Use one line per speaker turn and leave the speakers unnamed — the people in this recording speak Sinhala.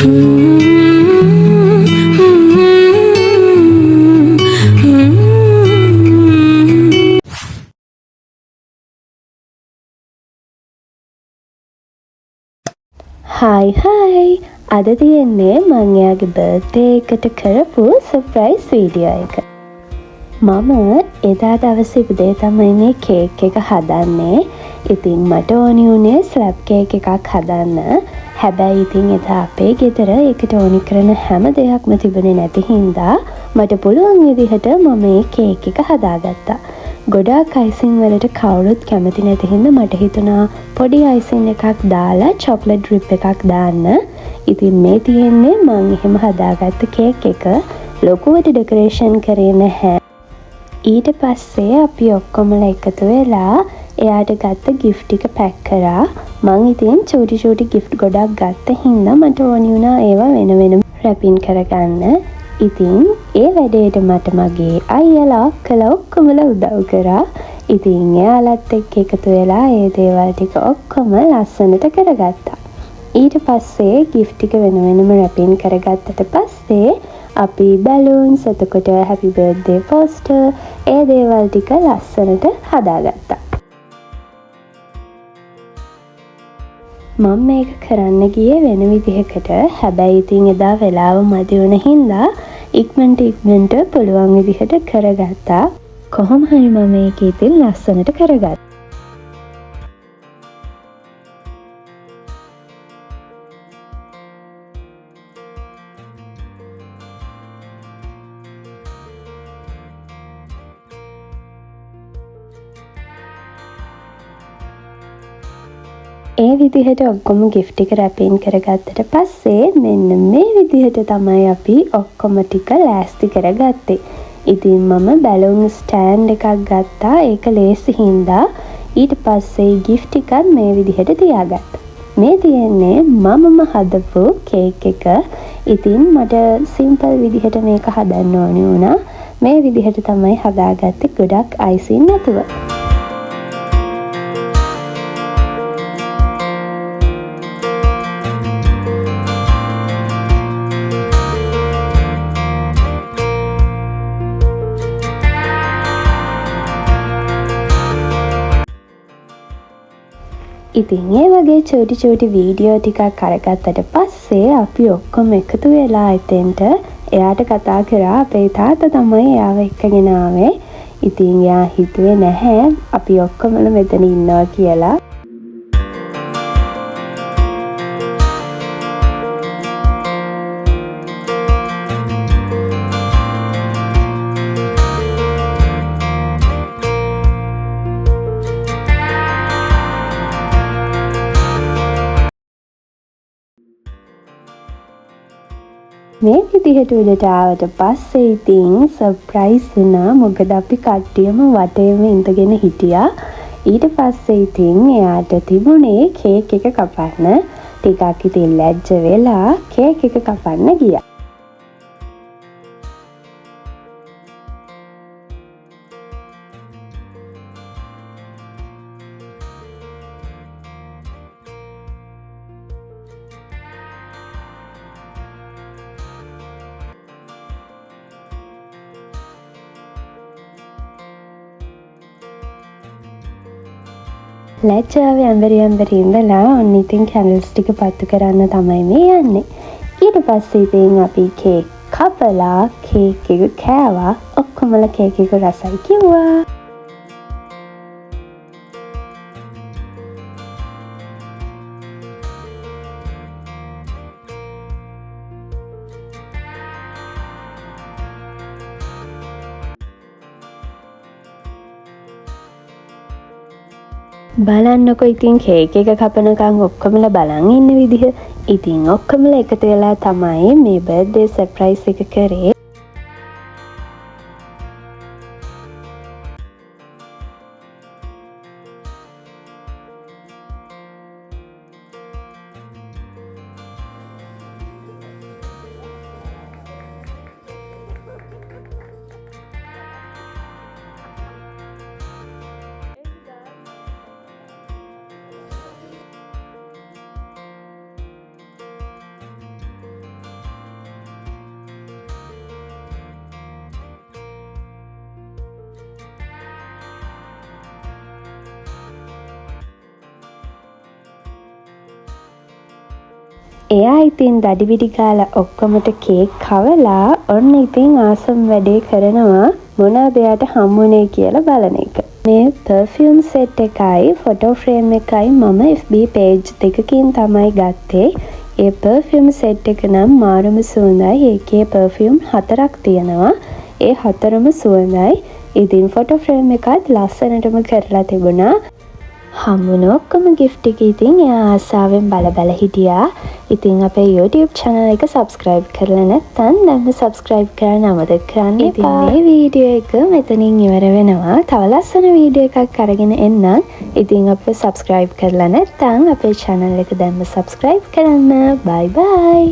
හායි අද තියෙන්නේ මං එයාගේ බර්ත්ඩේ එකට කරපු සර්ප්‍රයිස් වීඩියෝ එක. මම එදා දවසේ උදේ තමයි මේ කේක් එක හදන්නේ. ඉතින් මට ඕනි වුණේ ස්ලැබ් කේක් එකක් හදන්න. හැබැයි ඉතින් එදා අපේ ගෙදර ඒකට ඕනි කරන හැම දෙයක්ම තිබුණේ නැති හින්දා මට පුළුවන් විදිහට මම මේ කේක් එක හදාගත්තා. ගොඩාක් අයිසින් වලට කවුරුත් කැමති නැති හින්දා මට හිතුණා පොඩි අයිසින් එකක් දාලා චොක්ලට් ඩ්‍රිප් එකක් දාන්න. ඉතින් මේ තියෙන්නේ මං එහෙම හදාගත්ත කේක් එක. ලොකුවට ඩෙකොරේෂන් කරේ නැහැ. ඊට පස්සේ අපි ඔක්කොමලා එකතු වෙලා එයාට ගත්ත ගිෆ්ට් ටික පැක් කරා. මං ඉතින් චූටි ගිෆ්ට් ගොඩක් ගත්ත හින්දා මට ඕනි වුණා ඒවා වෙන වෙනම රැපින් කරගන්න. ඉතින් ඒ වැඩේට මට මගේ අයියලා අක්කලා ඔක්කොමලා උදව් කරා. ඉතින් එයාලත් එක්ක එකතු වෙලා ඒ දේවල් ටික ඔක්කොම ලස්සනට කරගත්තා. ඊට පස්සේ ගිෆ්ට් ටික වෙන වෙනම රැපින් කරගත්තට පස්සේ අපි බැලූන්ස්, එතකොට හැපි බර්ත්ඩේ පෝස්ටර්, ඒ දේවල් ටික ලස්සනට හදාගත්තා. මම මේක කරන්න ගියේ වෙන විදිහකට. හැබැයි ඉතින් එදා වෙලාව මදි වුණ හින්දා ඉක්මනට පුළුවන් විදිහට කරගත්තා. කොහොම හරි මම මේක ඉතින් ලස්සනට කරගත්තා. ඒ විදිහට ඔක්කොම ගිෆ්ට් ටික රැපින් කරගත්තට පස්සේ මෙන්න මේ විදිහට තමයි අපි ඔක්කොම ටික ලෑස්ති කරගත්තේ. ඉතින් මම බැලුන් ස්ටෑන්ඩ් එකක් ගත්තා. ඒක ලේසි හින්දා. ඊට පස්සේ ගිෆ්ට් ටිකත් මේ විදිහට තියාගත්තා. මේ තියෙන්නේ මමම හදපු කේක් එක. ඉතින් මට සිම්පල් විදිහට මේක හදන්න ඕනි වුණා. මේ විදිහට තමයි හදාගත්තේ ගොඩක් අයිසින් නැතුව. ඉතින් ඒ වගේ චූටි වීඩියෝ ටිකක් අරගත්තට පස්සේ අපි ඔක්කොම එකතු වෙලා එතෙන්ට එයාට කතා කරා. අපේ තාත්තා තමයි එයාව එක්කගෙන ආවේ. ඉතින් එයා හිතුවේ නැහැ අපි ඔක්කොමල මෙතන ඉන්නවා කියලා. මේ විදිහට උඩට ආවට පස්සේ ඉතින් සර්ප්‍රයිස් වුණා. මොකද අපි කට්ටියම වටේම ඉඳගෙන හිටියා. ඊට පස්සේ ඉතින් එයාට තිබුණේ කේක් එක කපන්න. ටිකක් ඉතින් ලැජ්ජ වෙලා කේක් එක කපන්න ගියා. ලැජ්ජාව ඇඹරි ඉඳලා ඔන්න ඉතින් කැන්ඩල්ස් ටික පත්තු කරන්න තමයි මේ යන්නේ. ඊට පස්සේ ඉතින් අපි කේක් කපලා කේක් එක කෑවා. ඔක්කොමලා කේක් එක රසයි කිව්වා. බලන්නකො ඉතින් කේක් එක කපනකම් ඔක්කොමලා බලන් ඉන්න විදිහ. ඉතින් ඔක්කොමලා එකතු වෙලා තමයි මේ බර්ත්ඩේ සර්ප්‍රයිස් එක කරේ. එයා ඉතින් දඩිවිඩි ගාලා ඔක්කොමට කේක් කවලා ඔන්න ඉතින් ආසම් වැඩේ කරනවා මොනවද එයාට හම්බුනේ කියලා බලන එක. මේ පර්ෆියුම් සෙට් එකයි ෆොටෝ ෆ්‍රේම් එකයි මම FB page දෙකකින් තමයි ගත්තේ. ඒ පර්ෆියුම් සෙට් එක නම් මාරුම සුවඳයි. ඒකේ පර්ෆියුම් 4ක් තියෙනවා. ඒ 4ම සුවඳයි. ඉතින් ෆොටෝ ෆ්‍රේම් එකත් ලස්සනටම කරලා තිබුණා. හම්බුන ඔක්කොම gift එක ඉතින් එයා ආසාවෙන් බල හිටියා. ඉතින් අපේ YouTube channel එක subscribe කරලා නැත්නම් දැන්ම subscribe කරන්න අමතක කරන්න එපා. ඉතින් මේ වීඩියෝ එක මෙතනින් ඉවර වෙනවා. තව ලස්සන වීඩියෝ එකක් අරගෙන එන්නම්. ඉතින් අපිව subscribe කරලා නැත්නම් අපේ channel එක දැන්ම subscribe කරන්න. bye bye.